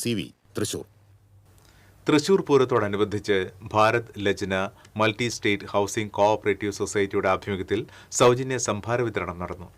CB, Thrissur. Thrissur പൂരത്തോടനുബന്ധിച്ച് Bharat Lajna multi state housing cooperative സൊസൈറ്റിയുടെ ആഭിമുഖ്യത്തിൽ സൗജന്യ സംഭാര വിതരണം നടന്നു.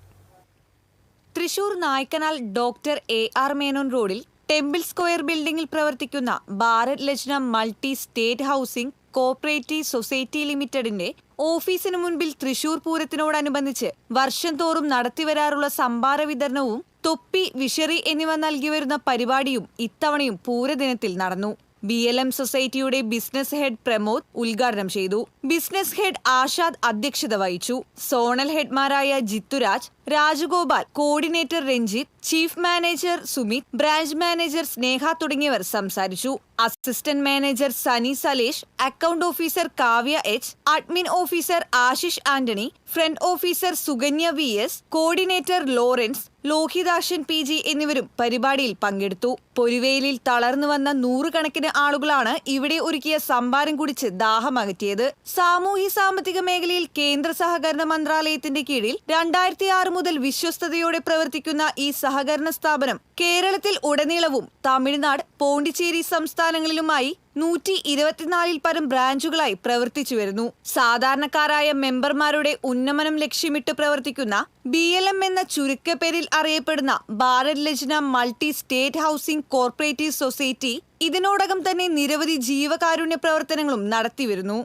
തൃശൂർ നായ്ക്കനാൽ ഡോക്ടർ AR മേനോൻ റോഡിൽ ടെമ്പിൾ സ്ക്വയർ ബിൽഡിംഗിൽ പ്രവർത്തിക്കുന്ന Bharat Lajna multi state housing cooperative society ലിമിറ്റഡിന്റെ ഓഫീസിനു മുൻപിൽ തൃശൂർ പൂരത്തിനോടനുബന്ധിച്ച് വർഷം തോറും നടത്തിവരാറുള്ള സംഭാര വിതരണവും തൊപ്പി, വിഷറി എന്നിവ നൽകിവരുന്ന പരിപാടിയും ഇത്തവണയും പൂരദിനത്തിൽ നടന്നു. BLM സൊസൈറ്റിയുടെ ബിസിനസ് ഹെഡ് പ്രമോദ് ഉദ്ഘാടനം ചെയ്തു. ബിസിനസ് ഹെഡ് ആഷാദ് അധ്യക്ഷത വഹിച്ചു. സോണൽ ഹെഡ്മാരായ Jithuraj, Rajagopal, coordinator Ranjith, chief manager Sumith, branch manager Sneha തുടങ്ങിയവർ സംസാരിച്ചു. Assistant manager Sani Salesh, account officer Kavya H, admin officer Ashish Antony, front officer Sukanya VS, coordinator Lawrence, Lohithakshan PG എന്നിവരും പരിപാടിയിൽ പങ്കെടുത്തു. പൊരുവേലിൽ തളർന്നു വന്ന നൂറുകണക്കിന് ആളുകളാണ് ഇവിടെ ഒരുക്കിയ സംഭാരം കുടിച്ച് ദാഹമകറ്റിയത്. സാമൂഹ്യ സാമ്പത്തിക മേഖലയിൽ കേന്ദ്ര സഹകരണ മന്ത്രാലയത്തിന്റെ കീഴിൽ 2006 മുതൽ വിശ്വസ്തയോടെ പ്രവർത്തിക്കുന്ന ഈ സഹകരണ സ്ഥാപനം കേരളത്തിൽ ഉടനീളവും തമിഴ്നാട്, പോണ്ടിച്ചേരി സംസ്ഥാനങ്ങളിലുമായി 124 പരം ബ്രാഞ്ചുകളായി പ്രവർത്തിച്ചു വരുന്നു. സാധാരണക്കാരായ മെമ്പർമാരുടെ ഉന്നമനം ലക്ഷ്യമിട്ട് പ്രവർത്തിക്കുന്ന BLM എന്ന ചുരുക്കപ്പേരിൽ അറിയപ്പെടുന്ന Bharat Lajna multi state housing corporative society ഇതിനോടകം തന്നെ നിരവധി ജീവകാരുണ്യ പ്രവർത്തനങ്ങളും നടത്തിവരുന്നു.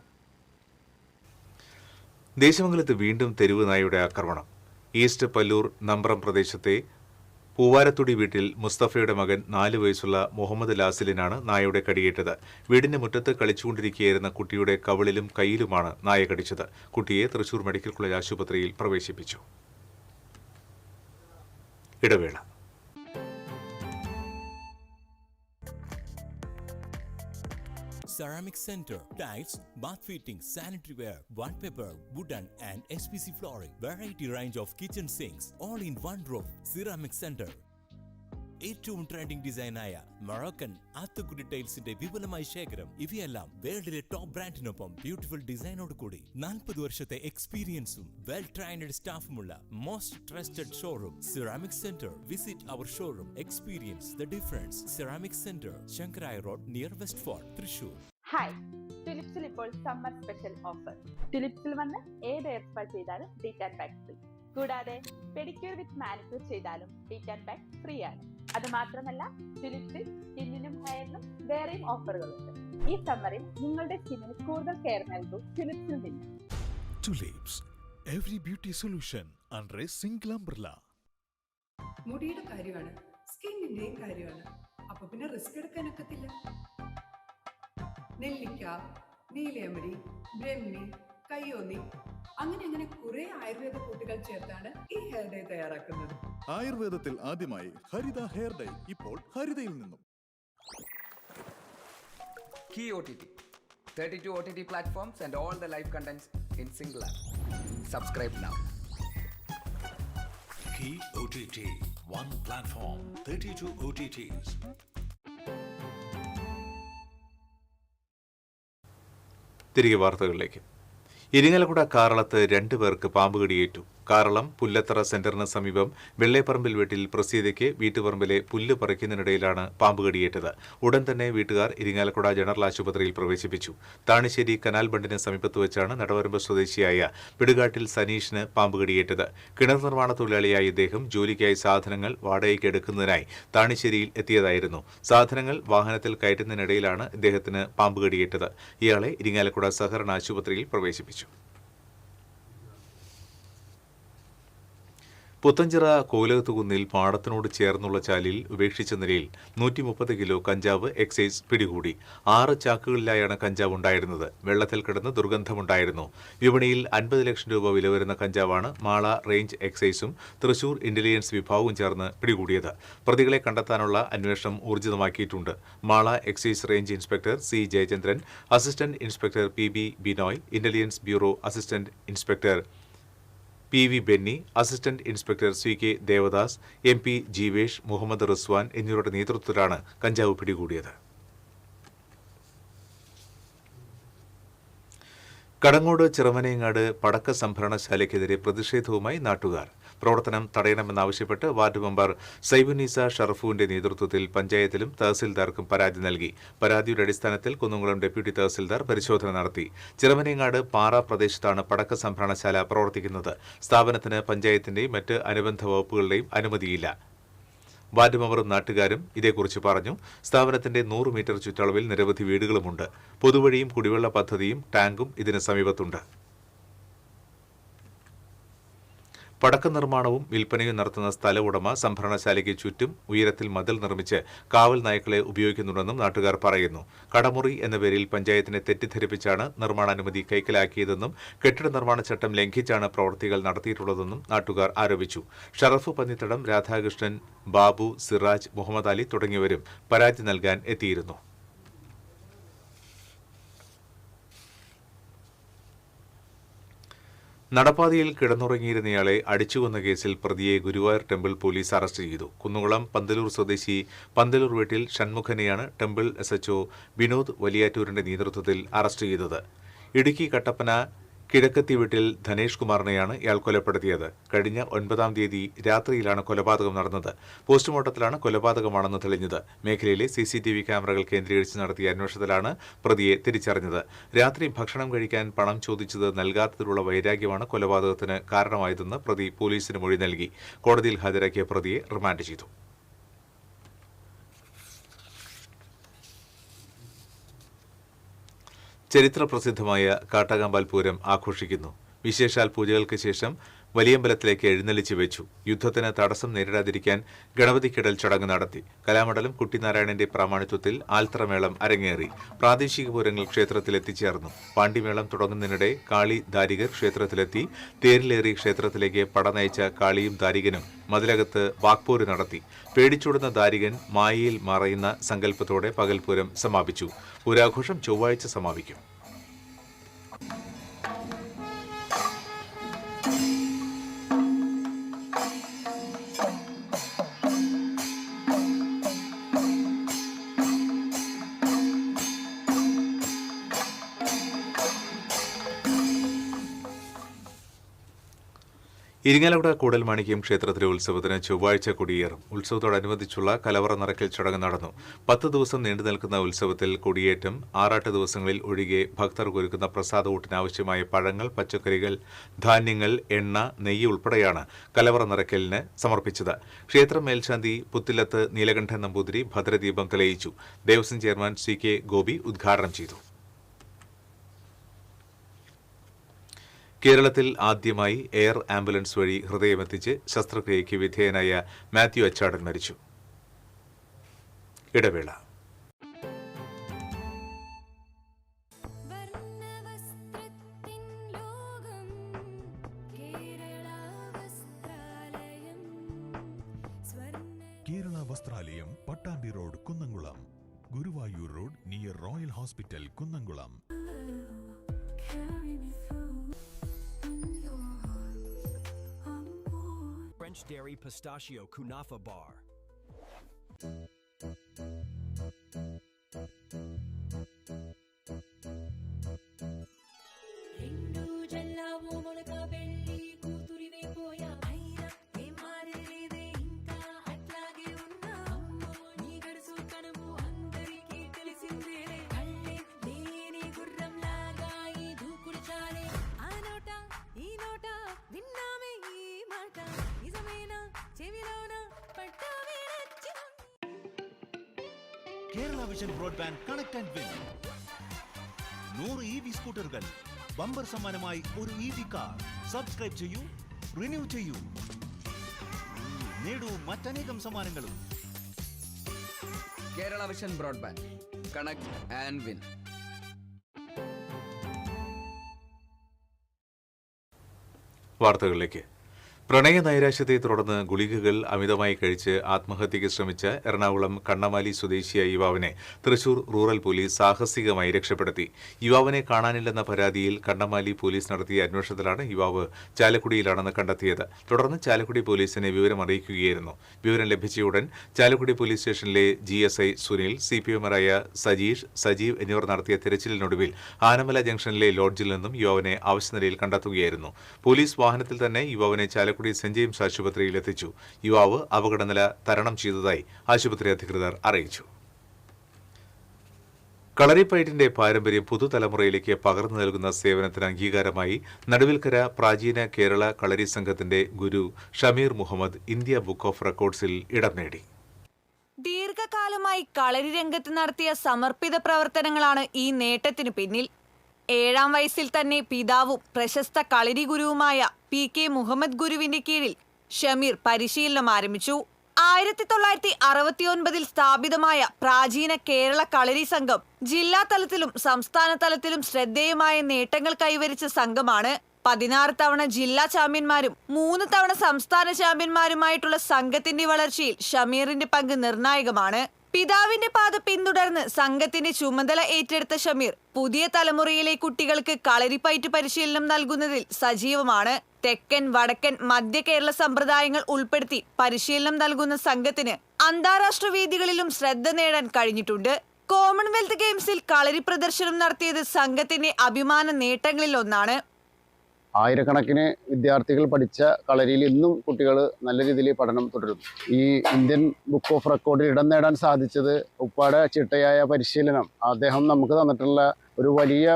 ദേശമംഗലത്ത് വീണ്ടും തെരുവ് നായയുടെ ആക്രമണം. ഈസ്റ്റ് പല്ലൂർ നമ്പ്രം പ്രദേശത്തെ പൂവാരത്തുടി വീട്ടിൽ മുസ്തഫയുടെ മകൻ 4 വയസ്സുള്ള മുഹമ്മദ് ലാസിലിനാണ് നായയുടെ കടിയേറ്റത്. വീടിന്റെ മുറ്റത്ത് കളിച്ചുകൊണ്ടിരിക്കുകയായിരുന്ന കുട്ടിയുടെ കവിളിലും കൈയിലുമാണ് നായ കടിച്ചത്. കുട്ടിയെ തൃശൂർ മെഡിക്കൽ കോളേജ് ആശുപത്രിയിൽ പ്രവേശിപ്പിച്ചു. ഇടവേള. Ceramic Center, tiles, bath fittings, sanitary ware, wallpaper, wooden and SPC flooring, variety range of kitchen sinks, all in one roof. Ceramic Center. ഏറ്റവും ട്രെൻഡിംഗ് ഡിസൈനായ മൊറോക്കൻ ആത്തുകുടി ടൈൽസിന്റെ വിപുലമായ ശേഖരം. ഇവയെല്ലാം വേൾഡിലെ ടോപ്പ് ബ്രാൻഡിനൊപ്പം ബ്യൂട്ടിഫുൾ ഡിസൈനോട് കൂടി 40 വർഷത്തെ എക്സ്പീരിയൻസും വെൽ ട്രെയിൻഡ് സ്റ്റാഫുമുള്ള most trusted showroom ceramic centre. Visit our showroom, experience the difference. Ceramic centre, Sankarayya road, near west fort, Thrissur. Hi, ടിലിപ്സിൽ ഇപ്പോൾ സമ്മർ സ്പെഷ്യൽ ഓഫർ. ടിലിപ്സിൽ വന്ന് ഏത് ഹെയർ സ്പാ ചെയ്താലും ഡീറ്റാൻ പാക്ക് ഫ്രീ. കൂടാതെ പെഡിക്യൂർ വിത്ത് മാനിക്യൂർ ചെയ്താലും detan pack free ആണ്. അത് മാത്രമല്ല, ടിലിപ്സിൽ സ്കിന്നിനും ഹെയറിനും വേറെയും ഓഫറുകളുണ്ട്. ഈ സമ്മറിൽ നിങ്ങളുടെ സ്കിന്നിന് കൂടുതൽ കെയർ നൽകൂ ടിലിപ്സിൽ നിന്ന്. Tulips, every beauty solution under A single umbrella. മുടിയുടെ കാര്യമാണ്, സ്കിന്നിന്റെയും കാര്യമാണ്. അപ്പൊ പിന്നെ റിസ്ക് എടുക്കാനൊക്കത്തില്ല. നെല്ലിക്ക, നീലയമരി, ബ്രഹ്മി, കയ്യോന്നി, അങ്ങനെ കുറെ ആയുർവേദ കൂട്ടുകൾ ചേർത്താണ് ഈ ഹെയർ ഡേ തയ്യാറാക്കുന്നത്. ആയുർവേദത്തിൽ ആദ്യമായി ഹരിത ഹെയർ ഡേ ഇപ്പോൾ ഹരിതയിൽ നിന്നും. Key OTT, 32 OTT platforms and all the live contents in single app. Subscribe now. Key OTT, one platform, 32 OTTs. തിരികെ വാർത്തകളിലേക്ക്. ഇരിങ്ങാലക്കുട കാറളത്ത് 2 പേർക്ക് പാമ്പ് കടിയേറ്റു. കാറളം പുല്ലത്തറ സെന്ററിന് സമീപം വെള്ളേപ്പറമ്പിൽ വീട്ടിൽ പ്രസീതയ്ക്ക് വീട്ടുപറമ്പിലെ പുല്ല് പറിക്കുന്നതിനിടയിലാണ് പാമ്പ് കടിയേറ്റത്. ഉടൻ തന്നെ വീട്ടുകാർ ഇരിങ്ങാലക്കുട ജനറൽ ആശുപത്രിയിൽ പ്രവേശിപ്പിച്ചു. താണിശ്ശേരി കനാൽ ബണ്ടിന് സമീപത്ത് വെച്ചാണ് നടവരമ്പ് സ്വദേശിയായ പിടുകാട്ടിൽ സനീഷിന് പാമ്പ് കടിയേറ്റത്. കിണർ നിർമ്മാണ തൊഴിലാളിയായ ഇദ്ദേഹം ജോലിക്കായി സാധനങ്ങൾ വാടകയ്ക്ക് എടുക്കുന്നതിനായി താണിശ്ശേരിയിൽ എത്തിയതായിരുന്നു. സാധനങ്ങൾ വാഹനത്തിൽ കയറ്റുന്നതിനിടയിലാണ് ഇദ്ദേഹത്തിന് പാമ്പ് കടിയേറ്റത്. ഇയാളെ ഇരിങ്ങാലക്കുട സഹകരണ ആശുപത്രിയിൽ പ്രവേശിപ്പിച്ചു. പുത്തഞ്ചിറ കോലകത്തുകുന്നിൽ പാടത്തിനോട് ചേർന്നുള്ള ചാലിൽ ഉപേക്ഷിച്ച നിലയിൽ 130 കിലോ കഞ്ചാവ് എക്സൈസ് പിടികൂടി. 6 ചാക്കുകളിലായാണ് കഞ്ചാവ് ഉണ്ടായിരുന്നത്. വെള്ളത്തിൽ കിടന്ന് ദുർഗന്ധമുണ്ടായിരുന്നു. വിപണിയിൽ 50 ലക്ഷം രൂപ വില വരുന്ന കഞ്ചാവാണ് മാള റേഞ്ച് എക്സൈസും തൃശൂർ ഇന്റലിജൻസ് വിഭാഗവും ചേർന്ന് പിടികൂടിയത്. പ്രതികളെ കണ്ടെത്താനുള്ള അന്വേഷണം ഊർജിതമാക്കിയിട്ടുണ്ട്. Mala excise range inspector C Jayachandran, assistant inspector PB Binoy, intelligence bureau assistant inspector PV Benny, assistant inspector CK Devadas, MP Jeevesh, Muhammad Rizwan എന്നിവരുടെ നേതൃത്വത്തിലാണ് കഞ്ചാവ് പിടികൂടിയത്. കടങ്ങോട് ചിറമനേങ്ങാട് പടക്ക സംഭരണശാലയ്ക്കെതിരെ പ്രതിഷേധവുമായി നാട്ടുകാർ. പ്രവർത്തനം തടയണമെന്നാവശ്യപ്പെട്ട് വാർഡ് മെമ്പർ സൈബുന്നീസ ഷറഫുവിന്റെ നേതൃത്വത്തിൽ പഞ്ചായത്തിലും തഹസിൽദാർക്കും പരാതി നൽകി. പരാതിയുടെ അടിസ്ഥാനത്തിൽ കുന്നംകുളം ഡെപ്യൂട്ടി തഹസിൽദാർ പരിശോധന നടത്തി. ചിറമനേങ്ങാട് പാറ പ്രദേശത്താണ് പടക്ക സംഭരണശാല പ്രവർത്തിക്കുന്നത്. സ്ഥാപനത്തിന് പഞ്ചായത്തിന്റെയും മറ്റ് അനുബന്ധ വകുപ്പുകളുടെയും അനുമതിയില്ല. വാർഡ് മെമ്പറും നാട്ടുകാരും ഇതേക്കുറിച്ച് പറഞ്ഞു. സ്ഥാപനത്തിന്റെ 100 മീറ്റർ ചുറ്റളവിൽ നിരവധി വീടുകളുമുണ്ട്. പൊതുവഴിയും കുടിവെള്ള പദ്ധതിയും ടാങ്കും ഇതിന് സമീപത്തുണ്ട്. പടക്ക നിർമ്മാണവും വിൽപ്പനയും നടത്തുന്ന സ്ഥല ഉടമ സംഭരണശാലയ്ക്ക് ചുറ്റും ഉയരത്തിൽ മതിൽ നിർമ്മിച്ച് കാവൽ നായ്ക്കളെ ഉപയോഗിക്കുന്നുണ്ടെന്നും നാട്ടുകാർ പറയുന്നു. കടമുറി എന്ന പേരിൽ പഞ്ചായത്തിനെ തെറ്റിദ്ധരിപ്പിച്ചാണ് നിർമ്മാണാനുമതി കൈക്കലാക്കിയതെന്നും കെട്ടിട നിർമ്മാണ ചട്ടം ലംഘിച്ചാണ് പ്രവൃത്തികൾ നടത്തിയിട്ടുള്ളതെന്നും നാട്ടുകാർ ആരോപിച്ചു. ഷറഫ് പന്നിത്തടം, രാധാകൃഷ്ണൻ, ബാബു, സിറാജ്, മുഹമ്മദ് അലി തുടങ്ങിയവരും പരാതി നൽകാൻ എത്തിയിരുന്നു. നടപ്പാതയിൽ കിടന്നുറങ്ങിയിരുന്നയാളെ അടിച്ചുകൊന്ന കേസിൽ പ്രതിയെ ഗുരുവായൂർ ടെമ്പിൾ പോലീസ് അറസ്റ്റ് ചെയ്തു. കുന്നുകുളം പന്തലൂർ സ്വദേശി പന്തലൂർ വീട്ടിൽ ഷൺമുഖനെയാണ് ടെമ്പിൾ SHO വിനോദ് വലിയാറ്റൂരിന്റെ നേതൃത്വത്തിൽ അറസ്റ്റ് ചെയ്തത്. ഇടുക്കി കട്ടപ്പന കിഴക്കത്തി വീട്ടിൽ ധനേഷ് കുമാറിനെയാണ് ഇയാൾ കൊലപ്പെടുത്തിയത്. കഴിഞ്ഞ 9-ാം തീയതി രാത്രിയിലാണ് കൊലപാതകം നടന്നത്. പോസ്റ്റ്മോർട്ടത്തിലാണ് കൊലപാതകമാണെന്ന് തെളിഞ്ഞത്. മേഖലയിലെ CCTV ക്യാമറകൾ കേന്ദ്രീകരിച്ച് നടത്തിയ അന്വേഷണത്തിലാണ് പ്രതിയെ തിരിച്ചറിഞ്ഞത്. രാത്രി ഭക്ഷണം കഴിക്കാൻ പണം ചോദിച്ചത് നൽകാത്തതിലുള്ള വൈരാഗ്യമാണ് കൊലപാതകത്തിന് കാരണമായതെന്ന് പ്രതി പോലീസിന് മൊഴി നൽകി. കോടതിയിൽ ഹാജരാക്കിയ പ്രതിയെ റിമാൻഡ് ചെയ്തു. ചരിത്രപ്രസിദ്ധമായ കാട്ടകാമ്പാൽ പൂരം ആഘോഷിക്കുന്നു. വിശേഷാൽ പൂജകൾക്ക് ശേഷം വലിയമ്പലത്തിലേക്ക് എഴുന്നള്ളിച്ചു വെച്ചു. യുദ്ധത്തിന് തടസ്സം നേരിടാതിരിക്കാൻ ഗണപതിക്കിടൽ ചടങ്ങ് നടത്തി. കലാമണ്ഡലം കുട്ടിനാരായണന്റെ പ്രാമാണിത്വത്തിൽ ആൽത്തറമേളം അരങ്ങേറി. പ്രാദേശിക പൂരങ്ങൾ ക്ഷേത്രത്തിലെത്തിച്ചേർന്നു. പാണ്ടിമേളം തുടങ്ങുന്നതിനിടെ കാളി ദാരികർ ക്ഷേത്രത്തിലെത്തി. തേരിലേറി ക്ഷേത്രത്തിലേക്ക് പട നയിച്ച കാളിയും ദാരികനും മതിലകത്ത് വാക്പോര് നടത്തി. പേടിച്ചോടുന്ന ദാരികൻ മായയിൽ മറയുന്ന സങ്കല്പത്തോടെ പകൽപൂരം സമാപിച്ചു. പൂരാഘോഷം ചൊവ്വാഴ്ച സമാപിക്കും. ഇരിങ്ങാലക്കുട കൂടൽമാണിക്യം ക്ഷേത്രത്തിലെ ഉത്സവത്തിന് ചൊവ്വാഴ്ച കൊടിയേറും. ഉത്സവത്തോടനുബന്ധിച്ചുള്ള കലവറ നിറയ്ക്കൽ ചടങ്ങ് നടന്നു. 10 ദിവസം നീണ്ടു നിൽക്കുന്ന ഉത്സവത്തിൽ കൊടിയേറ്റം, ആറാട്ട് ദിവസങ്ങളിൽ ഒഴികെ ഭക്തർക്ക് ഒരുക്കുന്ന പ്രസാദഊട്ടിനാവശ്യമായ പഴങ്ങൾ, പച്ചക്കറികൾ, ധാന്യങ്ങൾ, എണ്ണ, നെയ്യ് ഉൾപ്പെടെയാണ് കലവറ നിറയ്ക്കലിന് സമർപ്പിച്ചത്. ക്ഷേത്രം മേൽശാന്തി പുത്തിലത്ത് നീലകണ്ഠൻ നമ്പൂതിരി ഭദ്രദീപം തെളിയിച്ചു. ദേവസ്വം ചെയർമാൻ CK ഗോപി ഉദ്ഘാടനം ചെയ്തു. കേരളത്തിൽ ആദ്യമായി എയർ ആംബുലൻസ് വഴി ഹൃദയമെത്തിച്ച് ശസ്ത്രക്രിയയ്ക്ക് വിധേയനായ മാത്യു അച്ചാടൻ മരിച്ചു. ഇടവേള. Kerala Vasthralayam, Pattambi road, Kunnamkulam. Guruvayur road near royal hospital, Kunnamkulam. French Dairy Pistachio Kunafa Bar. Kerala vision broadband connect and win. 100 EV സ്കൂട്ടറുകൾ, ബമ്പർ സമ്മാനമായി ഒരു EV കാർ. സബ്സ്ക്രൈബ് ചെയ്യൂ, റിന്യൂ ചെയ്യൂ, നേടൂ മറ്റനേകം സമ്മാനങ്ങളും. Kerala vision broadband connect and win. വാർത്തകളിലേക്ക്. പ്രണയ നൈരാശ്യത്തെ തുടർന്ന് ഗുളികകൾ അമിതമായി കഴിച്ച് ആത്മഹത്യയ്ക്ക് ശ്രമിച്ച എറണാകുളം കണ്ണമാലി സ്വദേശിയായ യുവാവിനെ തൃശൂർ റൂറൽ പോലീസ് സാഹസികമായി രക്ഷപ്പെടുത്തി. യുവാവിനെ കാണാനില്ലെന്ന പരാതിയിൽ കണ്ണമാലി പോലീസ് നടത്തിയ അന്വേഷണത്തിലാണ് യുവാവ് ചാലക്കുടിയിലാണെന്ന് കണ്ടെത്തിയത്. തുടർന്ന് ചാലക്കുടി പോലീസിനെ വിവരം അറിയിക്കുകയായിരുന്നു. വിവരം ലഭിച്ചയുടൻ ചാലക്കുടി പോലീസ് സ്റ്റേഷനിലെ GSI സുനിൽ, CPMമാരായ സജീഷ്, സജീവ് എന്നിവർ നടത്തിയ തിരച്ചിലിനൊടുവിൽ ആനമല ജംഗ്ഷനിലെ ലോഡ്ജിൽ നിന്നും യുവാവിനെ അവശനിലയിൽ കണ്ടെത്തുകയായിരുന്നു. പോലീസ് വാഹനത്തിൽ തന്നെ യുവാവിനെ ചാലക്കുടി ചാലക്കുടി സെന്റ് ജെയിംസ് ആശുപത്രിയിൽ എത്തിച്ചു. യുവാവ് അപകടനില തരണം ചെയ്തതായി ആശുപത്രി അധികൃതർ അറിയിച്ചു. കളരിപ്പയറ്റിന്റെ പാരമ്പര്യം പുതുതലമുറയിലേക്ക് പകർന്നു നൽകുന്ന സേവനത്തിന് അംഗീകാരമായി നടുവിൽക്കര പ്രാചീന കേരള കളരി സംഘത്തിന്റെ ഗുരു Shameer Muhammad India book of റെക്കോർഡ്സിൽ ഇടം നേടി. ദീർഘകാലമായി കളരി രംഗത്ത് നടത്തിയ സമർപ്പിത പ്രവർത്തനങ്ങളാണ് ഈ നേട്ടത്തിനു പിന്നിൽ. 7-ാം വയസ്സിൽ തന്നെ പിതാവും പ്രശസ്ത കളരി ഗുരുവുമായ PK മുഹമ്മദ് ഗുരുവിന്റെ കീഴിൽ ഷമീർ പരിശീലനം ആരംഭിച്ചു. 1969 സ്ഥാപിതമായ പ്രാചീന കേരള കളരി സംഘം ജില്ലാ തലത്തിലും സംസ്ഥാന തലത്തിലും ശ്രദ്ധേയമായ നേട്ടങ്ങൾ കൈവരിച്ച സംഘമാണ്. 16 തവണ ജില്ലാ ചാമ്പ്യന്മാരും 3 തവണ സംസ്ഥാന ചാമ്പ്യന്മാരുമായിട്ടുള്ള സംഘത്തിന്റെ വളർച്ചയിൽ ഷമീറിന്റെ പങ്ക് നിർണായകമാണ്. പിതാവിന്റെ പാത പിന്തുടർന്ന് സംഘത്തിന്റെ ചുമതല ഏറ്റെടുത്ത ഷമീർ പുതിയ തലമുറയിലെ കുട്ടികൾക്ക് കളരിപ്പയറ്റ് പരിശീലനം നൽകുന്നതിൽ സജീവമാണ്. തെക്കൻ, വടക്കൻ, മധ്യ കേരള സമ്പ്രദായങ്ങൾ ഉൾപ്പെടുത്തി പരിശീലനം നൽകുന്ന സംഘത്തിന് അന്താരാഷ്ട്ര വേദികളിലും ശ്രദ്ധ നേടാൻ കഴിഞ്ഞിട്ടുണ്ട്. കോമൺവെൽത്ത് ഗെയിംസിൽ കളരി പ്രദർശനം നടത്തിയത് സംഘത്തിന്റെ അഭിമാന നേട്ടങ്ങളിൽ ഒന്നാണ്. ആയിരക്കണക്കിന് വിദ്യാർത്ഥികൾ പഠിച്ച കളരിയിൽ ഇന്നും കുട്ടികൾ നല്ല രീതിയിൽ പഠനം തുടരുന്നു. ഈ ഇന്ത്യൻ ബുക്ക് ഓഫ് റെക്കോർഡിൽ ഇടം നേടാൻ സാധിച്ചത് ഉപ്പാടെ ചിട്ടയായ പരിശീലനം, അദ്ദേഹം നമുക്ക് തന്നിട്ടുള്ള വലിയ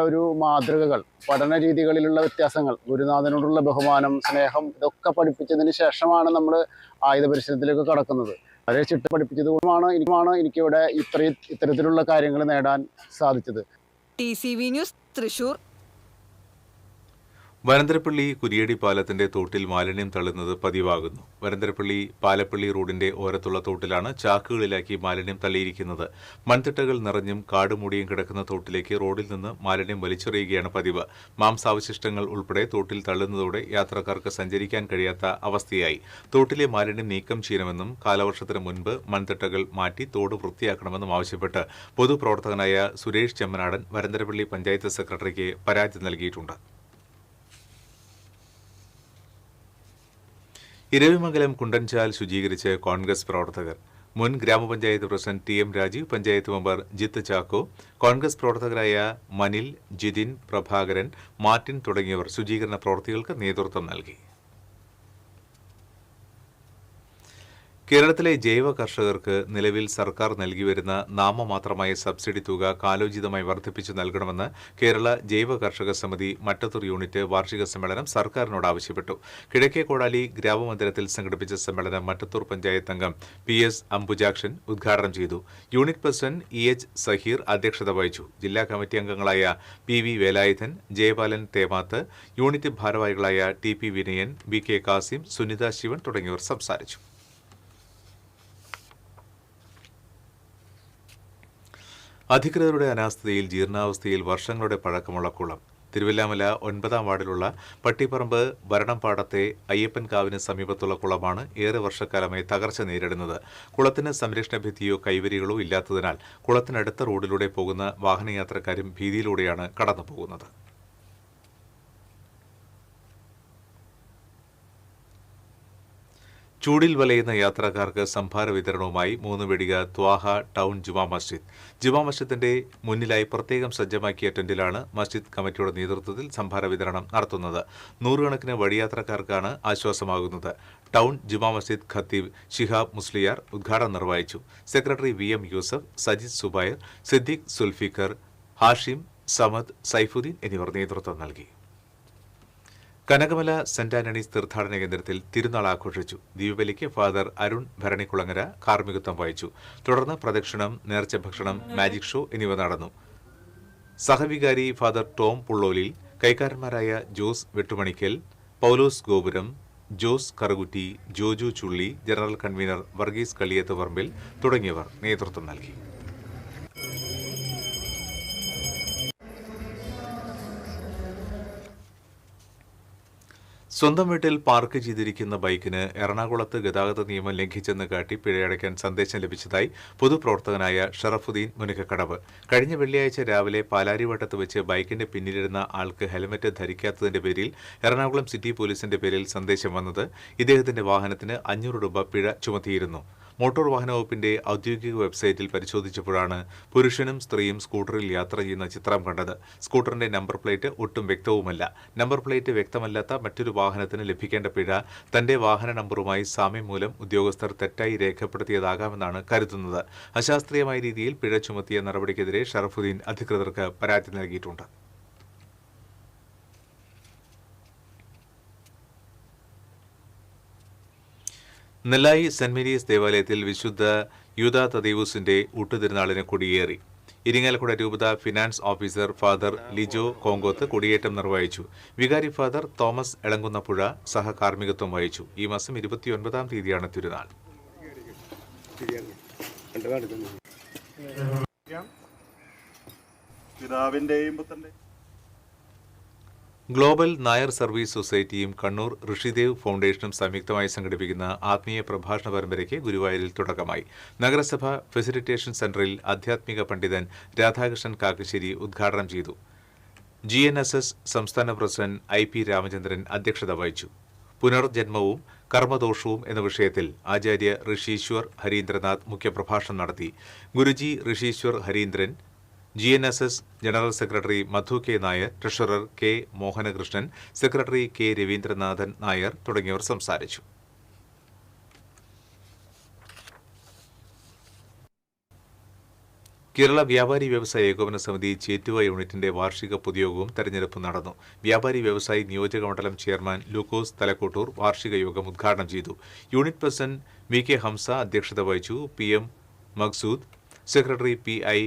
മാതൃകകൾ, പഠന രീതികളിലുള്ള വ്യത്യാസങ്ങൾ, ഗുരുനാഥനോടുള്ള ബഹുമാനം, സ്നേഹം, ഇതൊക്കെ പഠിപ്പിച്ചതിന് ശേഷമാണ് നമ്മൾ ആയുധ പരിശീലനത്തിലേക്ക് കടക്കുന്നത്. വളരെ ചിട്ട പഠിപ്പിച്ചതുകൊണ്ടാണ് എനിക്കിവിടെ ഇത്തരത്തിലുള്ള കാര്യങ്ങൾ നേടാൻ സാധിച്ചത്. TCV news, Thrissur. വരന്തരപ്പള്ളി കുരിയടി പാലത്തിന്റെ തോട്ടിൽ മാലിന്യം തള്ളുന്നത് പതിവാകുന്നു. വരന്തരപ്പള്ളി പാലപ്പള്ളി റോഡിന്റെ ഓരത്തുള്ള തോട്ടിലാണ് ചാക്കുകളിലാക്കി മാലിന്യം തള്ളിയിരിക്കുന്നത്. മൺതിട്ടകൾ നിറഞ്ഞും കാടുമൂടിയും കിടക്കുന്ന തോട്ടിലേക്ക് റോഡിൽ നിന്ന് മാലിന്യം വലിച്ചെറിയുകയാണ് പതിവ്. മാംസാവശിഷ്ടങ്ങൾ ഉൾപ്പെടെ തോട്ടിൽ തള്ളുന്നതോടെ യാത്രക്കാർക്ക് സഞ്ചരിക്കാൻ കഴിയാത്ത അവസ്ഥയായി. തോട്ടിലെ മാലിന്യം നീക്കം ചെയ്യണമെന്നും കാലവർഷത്തിന് മുൻപ് മൺതിട്ടകൾ മാറ്റി തോട് വൃത്തിയാക്കണമെന്നും ആവശ്യപ്പെട്ട് പൊതുപ്രവർത്തകനായ സുരേഷ് ചെമ്മനാടൻ വരന്തരപ്പള്ളി പഞ്ചായത്ത് സെക്രട്ടറിക്ക് പരാതി നൽകിയിട്ടുണ്ട്. ഇരവിമംഗലം കുണ്ടൻചാൽ ശുചീകരിച്ച് കോൺഗ്രസ് പ്രവർത്തകർ. മുൻ ഗ്രാമപഞ്ചായത്ത് president TM Rajeev, panchayat member Jith Chacko, Congress പ്രവർത്തകരായ മനിൽ, ജിതിൻ, പ്രഭാകരൻ, മാർട്ടിൻ തുടങ്ങിയവർ ശുചീകരണ പ്രവൃത്തികൾക്ക് നേതൃത്വം നൽകി. കേരളത്തിലെ ജൈവ കർഷകർക്ക് നിലവിൽ സർക്കാർ നൽകിവരുന്ന നാമമാത്രമായ സബ്സിഡി തുക കാലോചിതമായി വർദ്ധിപ്പിച്ചു നൽകണമെന്ന് കേരള ജൈവ കർഷക സമിതി മട്ടത്തൂർ യൂണിറ്റ് വാർഷിക സമ്മേളനം സർക്കാരിനോട് ആവശ്യപ്പെട്ടു. കിഴക്കേ കോടാലി ഗ്രാമമന്ദിരത്തിൽ സംഘടിപ്പിച്ച സമ്മേളനം മട്ടത്തൂർ പഞ്ചായത്ത് അംഗം PS അംബുജാക്ഷൻ ഉദ്ഘാടനം ചെയ്തു. യൂണിറ്റ് പ്രസിഡന്റ് EH സഹീർ അധ്യക്ഷത വഹിച്ചു. ജില്ലാ കമ്മിറ്റി അംഗങ്ങളായ PV വേലായുധൻ, ജയപാലൻ തേമാത്ത്, യൂണിറ്റ് ഭാരവാഹികളായ TP വിനയൻ, BK കാസിം, സുനിത ശിവൻ തുടങ്ങിയവർ സംസാരിച്ചു. അധികൃതരുടെ അനാസ്ഥതയിൽ ജീർണാവസ്ഥയിൽ വർഷങ്ങളുടെ പഴക്കമുള്ള കുളം. തിരുവല്ലാമല 9-ാം വാർഡിലുള്ള പട്ടിപ്പറമ്പ് ഭരണംപാടത്തെ അയ്യപ്പൻകാവിന് സമീപത്തുള്ള കുളമാണ് ഏറെ വർഷക്കാലമായി തകർച്ച നേരിടുന്നത്. കുളത്തിന് സംരക്ഷണ ഭിത്തിയോ കൈവരികളോ ഇല്ലാത്തതിനാൽ കുളത്തിനടുത്ത റോഡിലൂടെ പോകുന്ന വാഹനയാത്രക്കാരും ഭീതിയിലൂടെയാണ് കടന്നുപോകുന്നത്. ചൂടിൽ വലയുന്ന യാത്രക്കാർക്ക് സംഭാര വിതരണവുമായി 3 വെടിക ത്വാഹ ടൗൺ ജുമാ മസ്ജിദ്. ജുമാ മസ്ജിദിന്റെ മുന്നിലായി പ്രത്യേകം സജ്ജമാക്കിയ ടെന്റിലാണ് മസ്ജിദ് കമ്മിറ്റിയുടെ നേതൃത്വത്തിൽ സംഭാര വിതരണം നടത്തുന്നത്. 100 കണക്കിന് വഴിയാത്രക്കാർക്കാണ് ആശ്വാസമാകുന്നത്. ടൗൺ ജുമാ മസ്ജിദ് ഖത്തീബ് ഷിഹാബ് മുസ്ലിയാർ ഉദ്ഘാടനം നിർവഹിച്ചു. സെക്രട്ടറി VM യൂസഫ്, സജിദ് സുബൈർ, സിദ്ദീഖ് സുൽഫിക്കർ, ഹാഷിം, സമദ്, സൈഫുദ്ദീൻ എന്നിവർ നേതൃത്വം നൽകി. കനകമല സെന്റ് ആന്റണീസ് തീർത്ഥാടന കേന്ദ്രത്തിൽ തിരുനാൾ ആഘോഷിച്ചു. ദീപബലിക്ക് ഫാദർ അരുൺ ഭരണിക്കുളങ്ങര കാർമ്മികത്വം വഹിച്ചു. തുടർന്ന് പ്രദക്ഷിണം, നേർച്ച ഭക്ഷണം, മാജിക് ഷോ എന്നിവ നടന്നു. സഹവികാരി ഫാദർ ടോം പുള്ളോലിൽ, കൈക്കാരന്മാരായ ജോസ് വെട്ടുമണിക്കൽ, പൗലോസ് ഗോപുരം, ജോസ് കറുകുറ്റി, ജോജു ചുള്ളി, ജനറൽ കൺവീനർ വർഗീസ് കളിയത്ത് പറമ്പിൽ തുടങ്ങിയവർ നേതൃത്വം നൽകി. സ്വന്തം വീട്ടിൽ പാർക്ക് ചെയ്തിരിക്കുന്ന ബൈക്കിന് എറണാകുളത്ത് ഗതാഗത നിയമം ലംഘിച്ചെന്ന് കാട്ടി പിഴയടയ്ക്കാൻ സന്ദേശം ലഭിച്ചതായി പൊതുപ്രവർത്തകനായ ഷറഫുദ്ദീൻ മുനിക്കക്കടവ്. കഴിഞ്ഞ വെള്ളിയാഴ്ച രാവിലെ പാലാരിവട്ടത്ത് വെച്ച് ബൈക്കിന്റെ പിന്നിലിരുന്ന ആൾക്ക് ഹെൽമറ്റ് ധരിക്കാത്തതിന്റെ പേരിൽ എറണാകുളം സിറ്റി പോലീസിന്റെ പേരിൽ സന്ദേശം വന്നത്. ഇദ്ദേഹത്തിന്റെ വാഹനത്തിന് 500 രൂപ പിഴ ചുമത്തിയിരുന്നു. മോട്ടോർ വാഹന വകുപ്പിന്റെ ഔദ്യോഗിക വെബ്സൈറ്റിൽ പരിശോധിച്ചപ്പോഴാണ് പുരുഷനും സ്ത്രീയും സ്കൂട്ടറിൽ യാത്ര ചെയ്യുന്ന ചിത്രം കണ്ടത്. സ്കൂട്ടറിന്റെ നമ്പർ പ്ലേറ്റ് ഒട്ടും വ്യക്തവുമല്ല. നമ്പർ പ്ലേറ്റ് വ്യക്തമല്ലാത്ത മറ്റൊരു വാഹനത്തിന് ലഭിക്കേണ്ട പിഴ തന്റെ വാഹന നമ്പറുമായി സാമ്യം മൂലം ഉദ്യോഗസ്ഥർ തെറ്റായി രേഖപ്പെടുത്തിയതാകാമെന്നാണ് കരുതുന്നത്. അശാസ്ത്രീയമായ രീതിയിൽ പിഴ ചുമത്തിയ നടപടിക്കെതിരെ ഷറഫുദ്ദീൻ അധികൃതർക്ക് പരാതി നൽകിയിട്ടുണ്ട്. നെല്ലായി സെന്റ് മേരീസ് ദേവാലയത്തിൽ വിശുദ്ധ യൂദാ തദേവൂസിന്റെ ഊട്ടുതിരുനാളിന് കൊടിയേറി. ഇരിങ്ങാലക്കുട രൂപത ഫിനാൻസ് ഓഫീസർ ഫാദർ ലിജോ കോങ്കോത്ത് കൊടിയേറ്റം നിർവഹിച്ചു. വികാരി ഫാദർ തോമസ് എളങ്കുന്നപ്പുഴ സഹകാർമ്മികത്വം വഹിച്ചു. ഈ മാസം 29-ാം തീയതിയാണ് തിരുനാൾ. ഗ്ലോബൽ നായർ സർവീസ് സൊസൈറ്റിയും കണ്ണൂർ ഋഷിദേവ് ഫൗണ്ടേഷനും സംയുക്തമായി സംഘടിപ്പിക്കുന്ന ആത്മീയ പ്രഭാഷണ പരമ്പരയ്ക്ക് ഗുരുവായൂരിൽ തുടക്കമായി. നഗരസഭ ഫെസിലിറ്റേഷൻ സെന്ററിൽ ആധ്യാത്മിക പണ്ഡിതൻ രാധാകൃഷ്ണൻ കാക്കശ്ശേരി ഉദ്ഘാടനം ചെയ്തു. GNSS സംസ്ഥാന പ്രസിഡന്റ് IP രാമചന്ദ്രൻ അധ്യക്ഷത വഹിച്ചു. പുനർജന്മവും കർമ്മദോഷവും എന്ന വിഷയത്തിൽ ആചാര്യ ഋഷീശ്വർ ഹരീന്ദ്രനാഥ് മുഖ്യപ്രഭാഷണം നടത്തി. Guruji Risheeswar Harindran, GNSS general secretary Madhu K. Nair, treasurer K. Mohanakrishnan, secretary K. Raveendranathan Nair തുടങ്ങിയവർ സംസാരിച്ചു. കേരള വ്യാപാരി വ്യവസായ ഏകോപന സമിതി ചേറ്റുവ യൂണിറ്റിന്റെ വാർഷിക പൊതുയോഗവും തെരഞ്ഞെടുപ്പും നടന്നു. വ്യാപാരി വ്യവസായി നിയോജക മണ്ഡലം ചെയർമാൻ ലൂക്കോസ് തലക്കോട്ടൂർ വാർഷിക യോഗം ഉദ്ഘാടനം ചെയ്തു. യൂണിറ്റ് പ്രസിഡന്റ് VK ഹംസ അധ്യക്ഷത വഹിച്ചു. PM Maqsood, secretary PI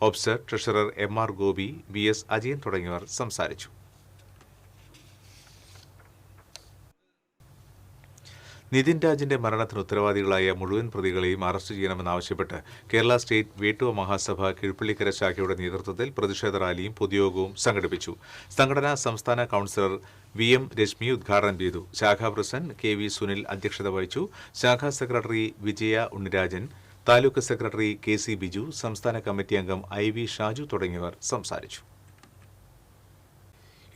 Obsar, treasurer MR Gopi, VS Ajayan തുടങ്ങിയവർ സംസാരിച്ചു. നിതിൻ രാജിന്റെ മരണത്തിന് ഉത്തരവാദികളായ മുഴുവൻ പ്രതികളെയും അറസ്റ്റ് ചെയ്യണമെന്നാവശ്യപ്പെട്ട് കേരള സ്റ്റേറ്റ് വേട്ടുവ മഹാസഭ കിഴുപ്പള്ളിക്കര ശാഖയുടെ നേതൃത്വത്തിൽ പ്രതിഷേധ റാലിയും പൊതുയോഗവും സംഘടിപ്പിച്ചു. സംഘടനാ സംസ്ഥാന കൌൺസിലർ VM രശ്മി ഉദ്ഘാടനം ചെയ്തു. ശാഖാ പ്രസിഡന്റ് KV സുനിൽ അധ്യക്ഷത വഹിച്ചു. ശാഖാ സെക്രട്ടറി വിജയ ഉണ്ണിരാജൻ, താലൂക്ക് സെക്രട്ടറി KC ബിജു, സംസ്ഥാന കമ്മിറ്റി അംഗം IV ഷാജു തുടങ്ങിയവർ സംസാരിച്ചു.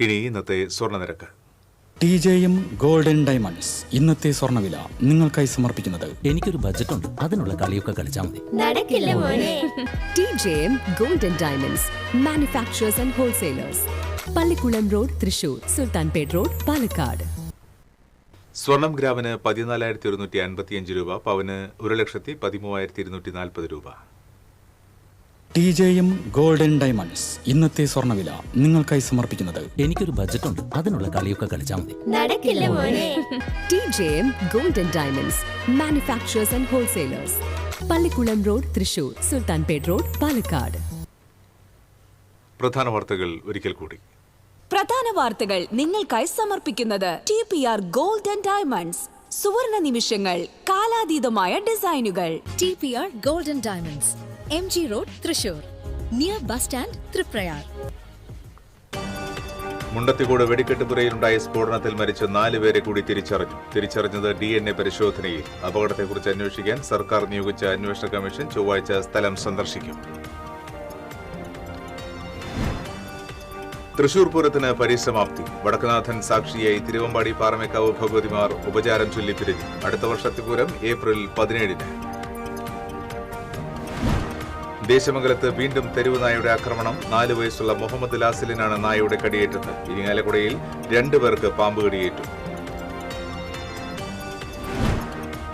ഇനി ഇന്നത്തെ സ്വർണ്ണനിരക്ക്. TJM ഗോൾഡൻ ഡയമണ്ട്സ് ഇന്നത്തെ സ്വർണ്ണവില നിങ്ങൾക്കായി സമർപ്പിക്കുന്നത് എനിക്കൊരു ബജറ്റുണ്ട്, അതിനുള്ള കളിയൊക്കെ കളിച്ചാൽ മതി. നടക്കില്ല മോനെ. TJM golden diamonds manufacturers and wholesalers, Pallikulam road, Thrissur, Sultanpet road, Palakkad. സ്വർണം ഗ്രാമിന് 14,155 രൂപ, പവന് 1,13,240 രൂപ. TJM ഗോൾഡൻ ഡയമണ്ട്സ് ഇന്നത്തെ സ്വർണ്ണവില നിങ്ങൾക്കായി സമർപ്പിക്കുന്നത് എനിക്കൊരു ബജറ്റുണ്ട്, അതിനുള്ള കളിയൊക്കെ കളിച്ചാൽ മതി. നടക്കില്ല മോനെ. TJM golden diamonds manufacturers and wholesalers, Pallikulam road, Thrissur, Sultanpet road, Palakkad. പ്രധാന വാർത്തകൾ ഒരിക്കൽ കൂടി. പ്രധാന വാർത്തകൾ നിങ്ങൾക്കായി സമർപ്പിക്കുന്നത് TPR ഗോൾഡൻ ഡയമണ്ട്സ്. സുവർണ നിമിഷങ്ങൾ, കാലാതീതമായ ഡിസൈനുകൾ. TPR golden diamonds, MG road, Thrissur, near bus stand, Triprayar. Mundathikode വെടിക്കെട്ടുപുരയിലുണ്ടായ സ്ഫോടനത്തിൽ മരിച്ച 4 പേരെ കൂടി തിരിച്ചറിഞ്ഞത് DNA പരിശോധനയിൽ. അപകടത്തെക്കുറിച്ച് അന്വേഷിക്കാൻ സർക്കാർ നിയോഗിച്ച അന്വേഷണ കമ്മീഷൻ ചൊവ്വാഴ്ച സ്ഥലം സന്ദർശിക്കും. തൃശൂർ പൂരത്തിന് പരിസമാപ്തി. വടക്കുനാഥൻ സാക്ഷിയായി തിരുവമ്പാടി പാറമേക്കാവ് ഭഗവതിമാർ ഉപചാരം ചൊല്ലിപ്പിരിഞ്ഞു. അടുത്ത വർഷത്തെ പൂരം ഏപ്രിൽ 17-ന്. ദേശമംഗലത്ത് വീണ്ടും തെരുവ് നായയുടെ ആക്രമണം. 4 വയസ്സുള്ള മുഹമ്മദ് ലാസിലിനാണ് നായയുടെ കടിയേറ്റത്. ഇരിങ്ങാലക്കുടയിൽ 2 പേർക്ക് പാമ്പ് കടിയേറ്റു.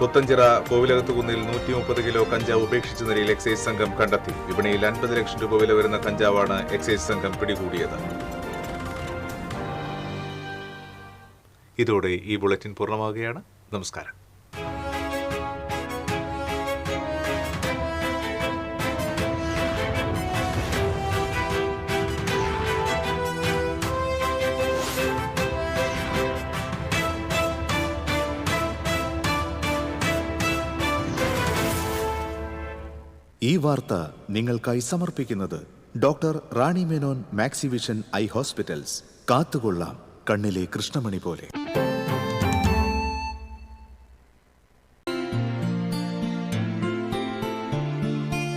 പുത്തഞ്ചിറ കോവിലകത്തുകുന്നിൽ 130 കിലോ കഞ്ചാവ് ഉപേക്ഷിച്ച നിലയിൽ എക്സൈസ് സംഘം കണ്ടെത്തി. വിപണിയിൽ 50 ലക്ഷം രൂപ വില വരുന്ന കഞ്ചാവാണ് എക്സൈസ് സംഘം പിടികൂടിയത്. ഇതോടെ ഈ ബുള്ളറ്റിൻ പൂർണ്ണമാവുകയാണ്. നമസ്കാരം. ഈ വാർത്ത നിങ്ങൾക്കായി സമർപ്പിക്കുന്നത് doctor Rani Menon Maxivision I hospitals. കാത്തുകൊള്ളാം കണ്ണിലെ കൃഷ്ണമണി പോലെ.